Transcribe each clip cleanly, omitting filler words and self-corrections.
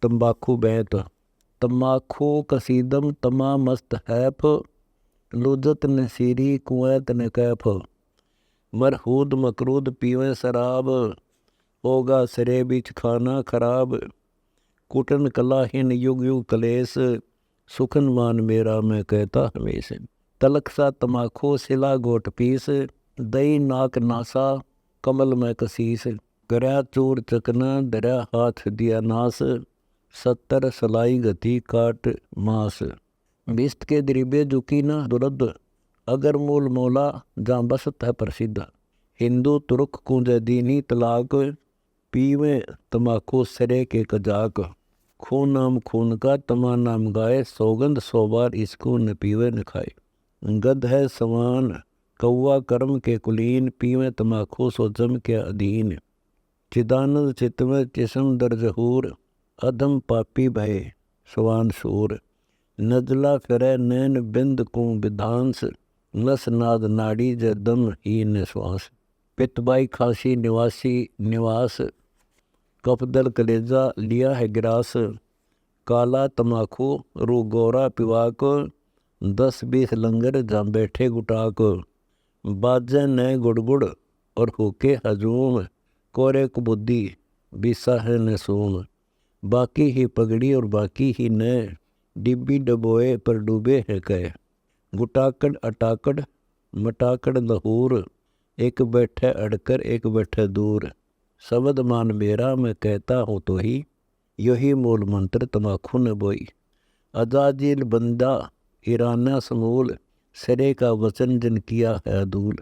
तंबाकू बैत। तम्बाकू कसीदम तमा मस्त हैफ, लुजत नसीरी कुएत न कैफ। मरहूद मकरूद पीवें शराब, होगा सिरे बिच खाना खराब। कुटन कलाहीन युग युग कलेस, सुखन मान मेरा मैं कहता हमेश। तलक सा तमाखो सिला गोट पीस, दही नाक नासा कमल में कसीस। करया चूर चकना दरिया हाथ दिया नास, 70 सलाई गति काट मास। बिस्त के द्रिबे झुकी न दुरद, अगर मूल मोला जहाँ बसत है प्रसिद्ध। हिंदू तुर्क कुंजे दीनी तलाक, पीवे तमाकू सरे के कजाक। खून नाम खून का तमा नाम गाए, सौगंध 100 बार इसको न पीवे न खाए। गद है समान कौवा कर्म के कुलीन, पीवे तमाकू सो जम के अधीन। चिदानंद चित्त में चिस्म दर जहूर, अधम पापी भय सवान सूर। नजला फिरै नैन बिंद को विधांस, नस नाद नाड़ी ज दम ही निश्वास। पितबाई खांसी निवासी निवास, कपदल कलेजा लिया है गिरास। काला तमाकू रू गोरा पिवाक, 10-20 लंगर जहाँ बैठे गुटाक। बाजे न गुड़गुड़ और हुके हजूम, कोरे कुबुद्धि बीसा है नसूम। बाकी ही पगड़ी और बाकी ही न, डिब्बी डबोए पर डूबे है कह। गुटाकड़ अटाकड़ मटाकड़ लहूर, एक बैठे अड़कर एक बैठे दूर। शब्द मान मेरा मैं कहता हूँ तो ही, यही मूल मंत्र तमाखू न बोई। अजाजिल बंदा ईराना समूल, सरे का वचन जिन किया है अदूल।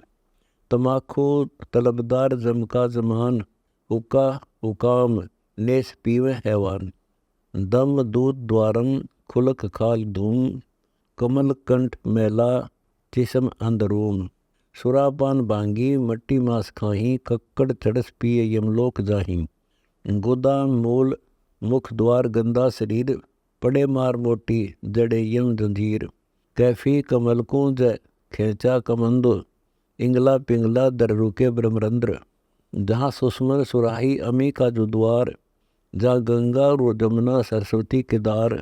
तमाखू तलबदार जम का जमान, हुक्का हुकाम नेस पीवे हैवान। दम दूध द्वारम खुलक खाल धूम, कमल कंठ मेला चिसम अंदरूम। सुरापान बांगी मट्टी मांस खाही, कक्कड़ चढ़स पिए यमलोक जाही। गुदा मूल मुख द्वार गंदा शरीर, पड़े मार मोटी जड़े यम जंजीर। कैफी कमल को जय खेचा कमंद, इंगला पिंगला दर रुके ब्रह्मरंद्र। जहाँ सुषमन सुराही अमी का जो द्वार, जहाँ गंगा रो जमुना सरस्वती के दार।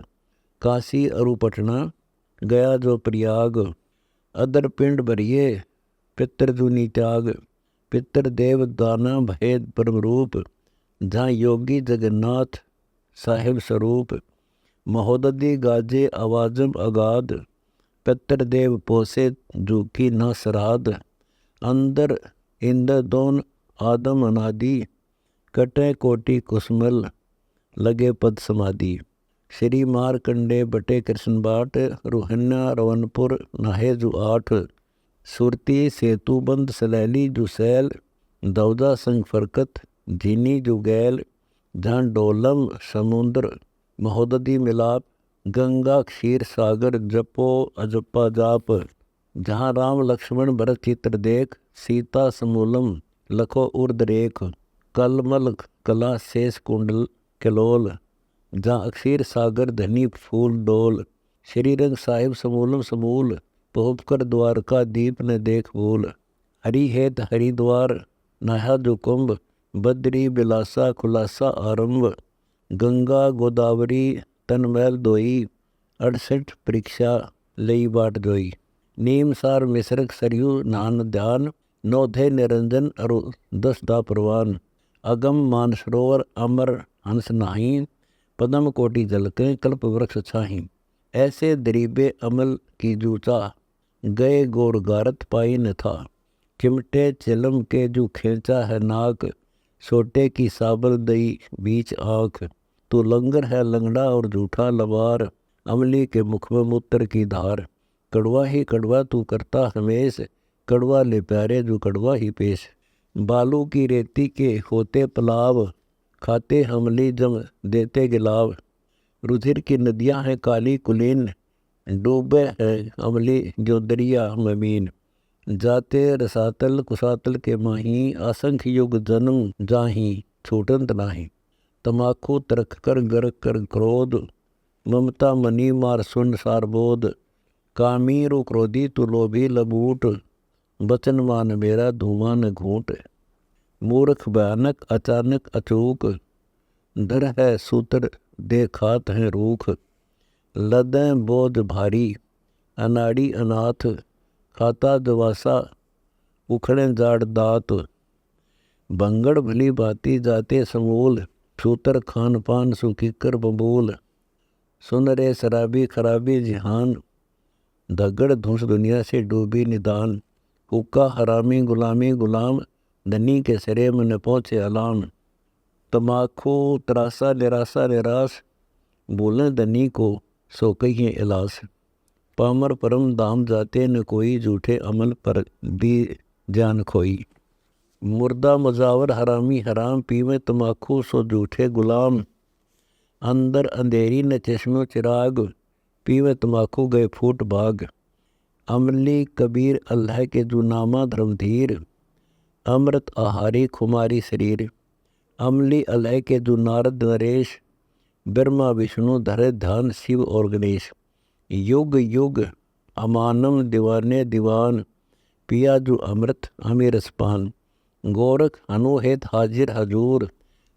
काशी अरु पटना गया जो प्रयाग, अदर पिंड भरिए पितर जुनी त्याग। पितर देव दाना भेद परम रूप, जहाँ योगी जगन्नाथ साहिब स्वरूप। महोदधी गाजे आवाजम अगाध, पितर देव पोसे जूकी न श्राद्ध। अंदर इंद्र दोन आदम अनादि, कटे कोटि कुसमल लगे पद समाधि। श्री मारकंडे बटे कृष्ण बाट, रोहन्या रवनपुर नाहे जु 8। सुरती सेतुबंद सलैली जु सैल, दौदा संग फरकत झीनी जु गैल। जहाँ डोलम समुद्र महोदधी मिलाप, गंगा क्षीर सागर जपो अजपा जाप। जहाँ राम लक्ष्मण भरत चित्र देख, सीता समूलम लखो उर्द रेख। कलमल कला शेष कुंडल किलोल, जहाँ अक्षीर सागर धनी फूल डोल। श्रीरंग साहिब समूलम समूल, पोपकर द्वारका दीप न देख भूल। हरि हेत हरिद्वार नहा जो कुंभ, बद्री बिलासा खुलासा आरंभ। गंगा गोदावरी तनमैल दोई, 68 परीक्षा लई बाट जोई। नीम सार मिश्रक सरयू नान ध्यान, नौधे निरंजन अरु 10 दा प्रवान। अगम मानसरोवर अमर हंस नाही, पदम कोटि जलके कल्प वृक्ष छाही। ऐसे दरीबे अमल की जूचा, गए गोर गारत पाई न था। चिमटे चिलम के जू खेचा है नाक, सोटे की साबर दई बीच आँख। तू लंगर है लंगड़ा और झूठा लबार, अमली के मुख में मूत्र की धार। कड़वा ही कड़वा तू करता हमेश, कड़वा ले प्यारे जो कड़वा ही पेश। बालू की रेती के होते पलाव, खाते हमली जम देते गिलाव। रुधिर की नदियाँ हैं काली कुलीन, डूबे हैं अमली जो दरिया ममीन। जाते रसातल कुसातल के माही, असंख्य युग जन्म जाही छूटंत नाही। तमाकू तरक कर गर्क कर क्रोध, ममता मनी मार सुन सार बोध। कामी रो क्रोधी तू लोभी लबूट, बचन मान मेरा धूमा न घूट। मूर्ख भयानक अचानक अचूक, धर है सूत्र दे खात हैं रूख, लदें बोझ भारी, अनाड़ी अनाथ, खाता दवासा, उखड़े जाड़ दात। भंगड़ भली बाती जाते समूल, छूतर खान पान सुखीकर बबूल। सुन रे शराबी खराबी जिहान, धगड़ धुंस दुनिया से डूबी निदान। हुक्का हरामी गुलामी गुलाम, धनी के सिरे में न पहुँचे अलाम। तमाखू त्रासा निराशा निराश, बोलें धनी को सो कहिए इलास। पामर परम धाम जाते न कोई, झूठे अमल पर दी जान खोई। मुर्दा मुजावर हरामी हराम, पीवे तमाखू सो झूठे गुलाम। अंदर अंधेरी न चश्मो चिराग, पीवे तमाखू गए फूट भाग। अमली कबीर अल्लाह के जुनामा धर्मधीर, अमृत आहारी खुमारी शरीर। अमली अल्लाह के जो नारद नरेश, ब्रह्मा विष्णु धरे ध्यान शिव और गणेश। युग युग अमानम दीवाने दीवान, पिया जो अमृत हमें रसपान। गोरख हनुहेत हाजिर हजूर,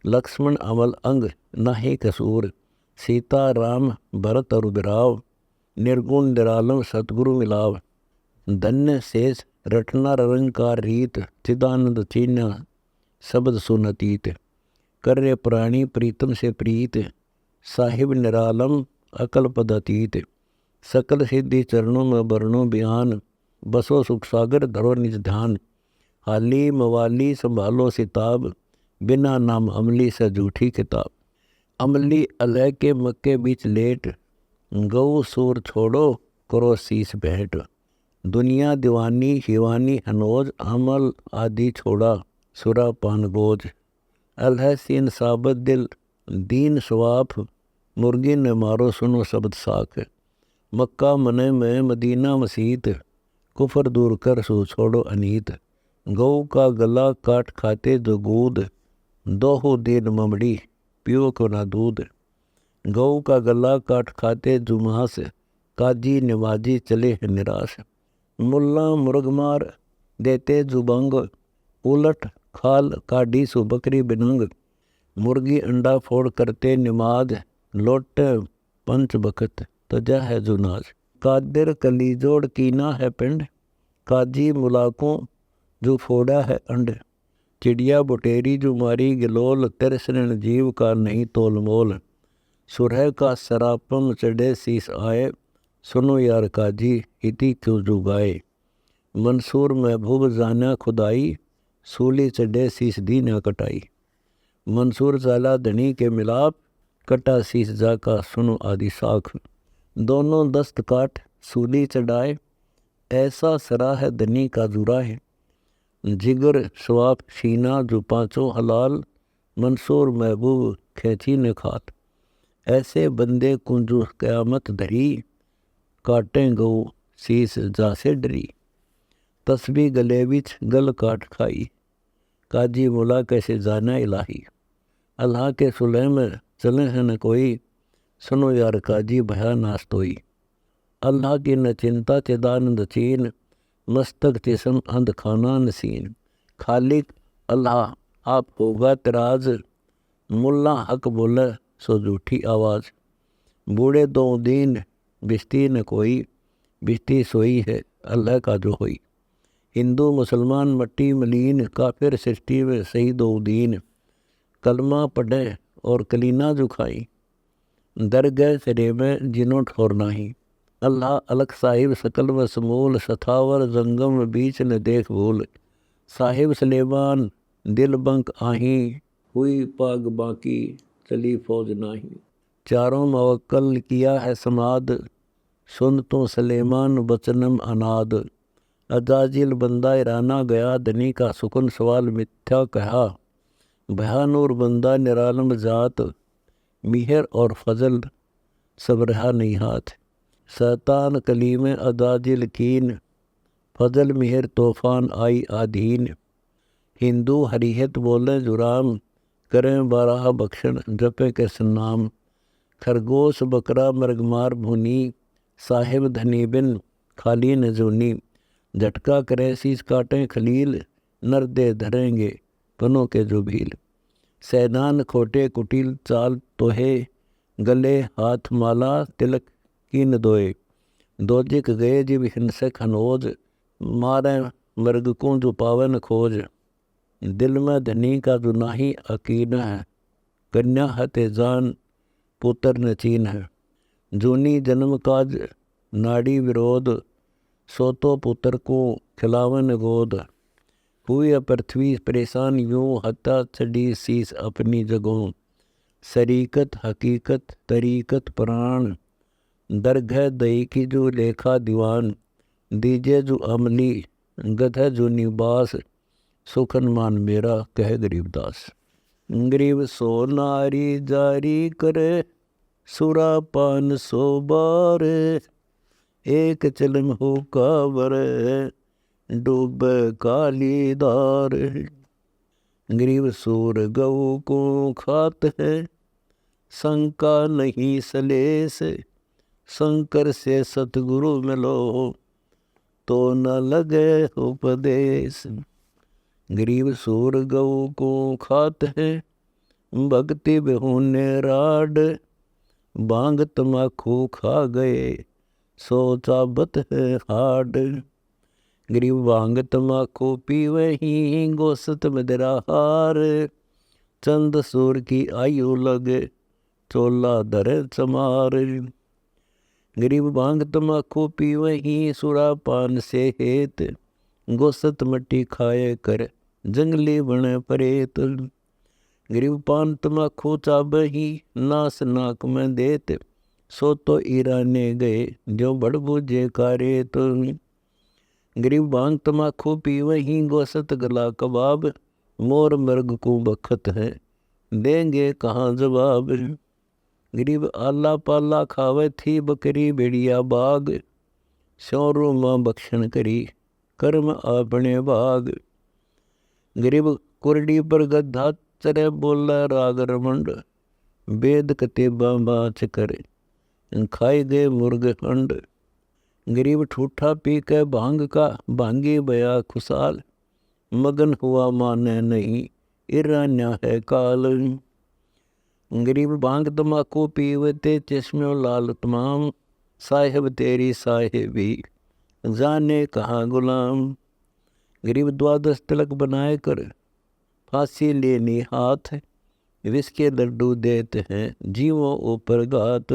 लक्ष्मण अमल अंग नाहे कसूर। सीता राम भरत और बिराव, निर्गुण निरालम सतगुरु मिलाव। धन्य शेष रटना रंकार रीत, चिदानंद चीन्या शब्द सुनतीत। कर्य प्राणी प्रीतम से प्रीत, साहिब निरालम अकल पदातीत। सकल सिद्धि चरणों में वर्णों बयान, बसो सुख सागर धरो निज ध्यान। हाली मवाली संभालो सिताब, बिना नाम अमली से झूठी किताब। अमली अलह के मक्के बीच लेट, गऊ सूर छोड़ो करो शीस भेंट। दुनिया दीवानी हिवानी हनोज, अमल आदि छोड़ा सुरा पान गोज। अलह सीन साबत दिल दीन स्वाफ, मुर्गी ने मारो सुनो शब्द साख। मक्का मने में मदीना मसीत, कुफर दूर कर सो छोड़ो अनीत। गऊ का गला काट खाते जो गूद, दोहो दिन ममड़ी पियो को ना दूध। गऊ का गला काट खाते जुमास, काजी नमाजी चले हैं निराश। मुल्ला मुर्गमार देते जुबंग, उलट खाल काडी सु बकरी बिनंग। मुर्गी अंडा फोड़ करते निमाज, लोटे पंच बखत तजा है जुनाज। कादिर कलीजोड़ कीना है पिंड, काजी मुलाकों जो फोड़ा है अंड। चिड़िया बुटेरी जो मारी गिलोल, तिरसरण जीव का नहीं तोल मोल। सुरह का सरापम चढ़े शीस आए, सुनो यार काजी इति क्यों जुगाए। मंसूर महबूब जाना खुदाई, सूली चढ़े शीस दी न कटाई। मंसूर जाला धनी के मिलाप, कटा शीस जाका सुनो आदि साख। दोनों दस्त काट सूली चढ़ाए, ऐसा सरा है धनी का जुरा है। जिगर स्वाप सीना जो पाँचों हलाल, मंसूर महबूब खेची ने खात। ऐसे बंदे कुंजू क़यामत धरी, काटें गऊ शीस जासे डरी। तस्बी गले बिच गल काट खाई, काजी मुला कैसे जाना इलाही। अल्लाह के सुलह में चले हैं न कोई, सुनो यार काजी भया नास्तोई। अल्लाह की न चिंता चिदानंद चीन, मस्तक जिसम अंध खाना नसीन। खालिक अल्लाह आप होगा तराज, मुल्ला हक बोले सो झूठी आवाज़। बूढ़े दो दीन बिस्ती न कोई, बिस्ती सोई है अल्लाह का जो होई। हिंदू मुसलमान मट्टी मलीन, काफिर सृष्टि में सही दो दीन। कलमा पढ़े और कलीना जो खाई, दर गए सिरे में जिनो ठोर नाही। अल्लाह अलग साहिब सकल व समूल, सथावर जंगम बीच न देख भूल। साहिब सलेमान दिल बंक आही, हुई पाग बाकी चली फौज नाही। चारों मवक्कल किया है समाद, सुन तो सलेमान बचनम अनाद। अजाजिल बंदा ईराना गया, धनी का सुकन सवाल मिथ्या कहा। भयानूर बंदा निरालम जात, मिहर और फजल सब रहा नहीं हाथ। शैतान कलीम अजाजिल कीन, फजल मिहर तूफान आई आधीन। हिंदू हरिहत बोले जुराम, करें बारह बख्शन जपे के सन्नाम। खरगोश बकरा मरगमार भुनी, साहिब धनी बिन खाली नजूनी। झटका करे शीश काटें खलील, नर दे धरेंगे पनों के जो भील। सैदान खोटे कुटिल चाल तोहे, गले हाथ माला तिलक की न दोए। दोजिक गए जिब हिंसक हनोज, मारे मृग को जो पावे न खोज। दिल में धनी का जो नाही अकीन है, कन्या हते जान पुत्र न चीन है। जूनी जन्म काज नाड़ी विरोध, सोतो पुत्र को खिलावन गोद। हुई पृथ्वी परेशान यूं, हत्या चढ़ी शीस अपनी जगहों। शरीकत हकीकत तरीकत प्राण, दरगह दई की जो लेखा दीवान। दीजे जो अमली गध जो निवास, सुखन मान मेरा कह गरीबदास। गरीब सो नारी जारी करे, सुरापान सो बार। एक चलम हो कावर, डूबे काली दार। गरीब सूर गऊ को खात है, शंका नहीं सलेस। शंकर से सतगुरु मिलो, तो न लगे उपदेश। गरीब सूर गऊ को खात है, भक्ति बिहुने राड। भांग तमाकू खा गए, सो चाबत है हाड। गरीब भांग तमाकू पीवे ही, गोसत मदिरा हार। चंद सूर की आयु लगे, चोला धरे चमार। गरीब भांग तमाकू पीवे ही, सुरापान से हेत। गोसत मट्टी खाए कर, जंगली बने परेत। गरीब पान तमाकू चाबे ही, नास नाक में देत। सो तो ईराने गए, जो बड़बूझे कारेत। गरीब भांग तमाकू पीवे ही, गोसत गला कबाब। मोर मृग को बखत है, देंगे कहाँ जवाब। गरीब आला पाला खावे थी, बकरी भेड़िया बाग। शौरू माँ बख्शन करी, कर्म अपने भाग। गरीब कुरडी पर गद्धा चरे, बोला राग रमंड। वेद कतेबा बाच करे, खाई गए मुर्ग अंड। गरीब ठूठा पी के भांग का, भांगी बया खुशाल। मगन हुआ माने नहीं, ईरान्या है काल। गरीब भांग तमाकू पीवते, चश्मे लाल तमाम। साहिब तेरी साहिबी, जाने कहाँ गुलाम। गरीब द्वादश तिलक बनाए कर, फांसी लेनी हाथ। विष के लड्डू देते हैं, जीवों ऊपर घात।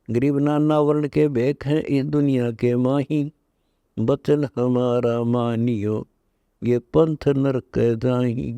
गरीब नाना वर्ण के भेख हैं, इस दुनिया के माही। बचन हमारा मानियो, ये पंथ नरक जाही।